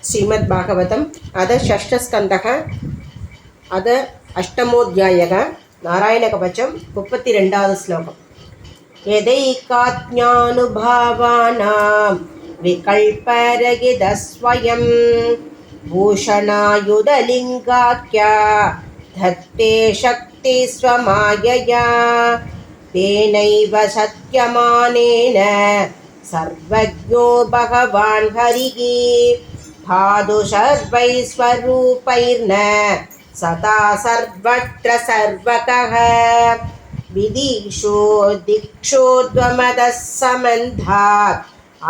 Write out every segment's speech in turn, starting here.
श्रीमद्भागवतम् अद षष्ठस्कन्धः अद अष्टमोऽध्यायः नारायणकवचं 32 श्लोकम् यदैकाज्ञानुभावानां विकल्परहितस्वयं भूषणायुधलिङ्गाख्या धत्ते शक्तिस्वमायया तेनैव सत्यमानेन सर्वज्ञो भगवान् हरिः भादु सर्वैस्वरूपैर्न सदा सर्वत्र सर्वतः विदिशो दिक्षोद्वमदः समन्धात्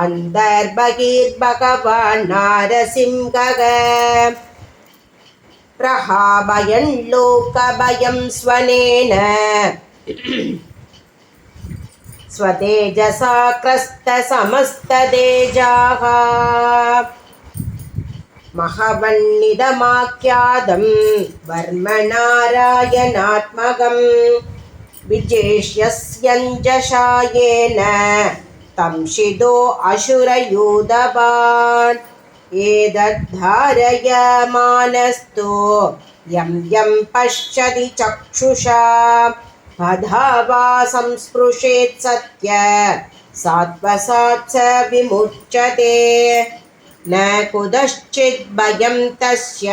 अन्तर्बहिर्भगवान् नारसिंहः प्रहाभयं लोकभयं स्वनेन स्वतेजसा क्रस्तसमस्ततेजाः महवन्निदमाख्यातं वर्मनारायणात्मकं विजेष्यस्यञ्जशायेन तंशिदो असुरयूथवान् एतद्धारयमानस्तु यं यं पश्यति चक्षुषा पधावा संस्पृशेत् सत्य सात्वसात् स विमुच्यते न कुतश्चित् भयं तस्य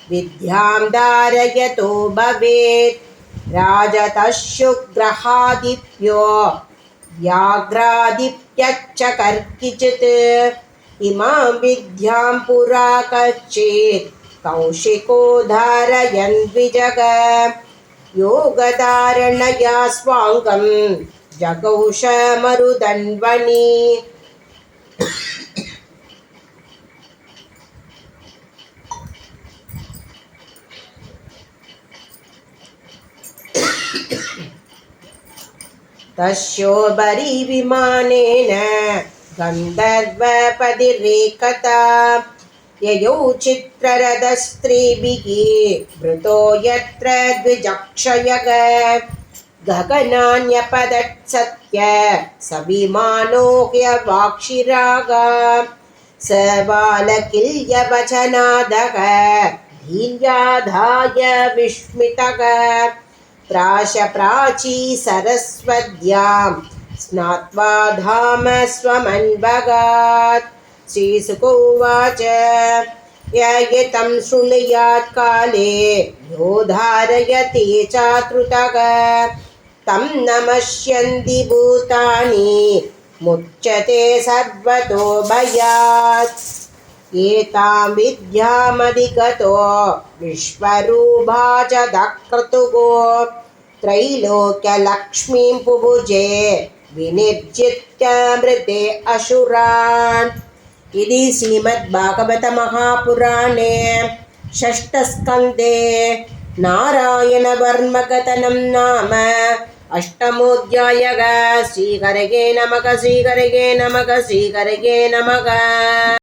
विद्यां धारयतो भवेत् राजतशुग्रहादिभ्यो व्याघ्रादिभ्यश्च कर्किचित् इमां विद्यां पुरा कश्चित् कौशिको धारयन् द्विजग योगधारणया स्वाङ्गं जगौष मरुदन्वनि तस्योपरि विमानेन गन्धर्वपतिरेकता ययौ चित्ररथस्त्रीभिः वृतो यत्र द्विजक्षयः गगनान्यपदत्सत्य स विमानो ह्यवाक्षिराग स बालकिल्यवचनादः धीर्याधाय विस्मितः प्राची सरस्वत्यां स्नात्वा धाम स्वमन्वगात् श्रीसुकोवाच ययितं शृणुयात् काले यो धारयति चातृतः तं नमस्यन्ति भूतानि मुच्यते सर्वतो भयात् एतां विद्यामधिगतो विश्वरूपा च दक्रतुः त्रैलोक्यलक्ष्मीं पुभुजे विनिर्जित्यामृते असुरान्। इति श्रीमद्भागवतमहापुराणे षष्ठस्कन्धे नारायणवर्मकथनं नाम अष्टमोऽध्यायः। श्रीहरये नमः, श्रीहरये नमः, श्रीहरये नमः।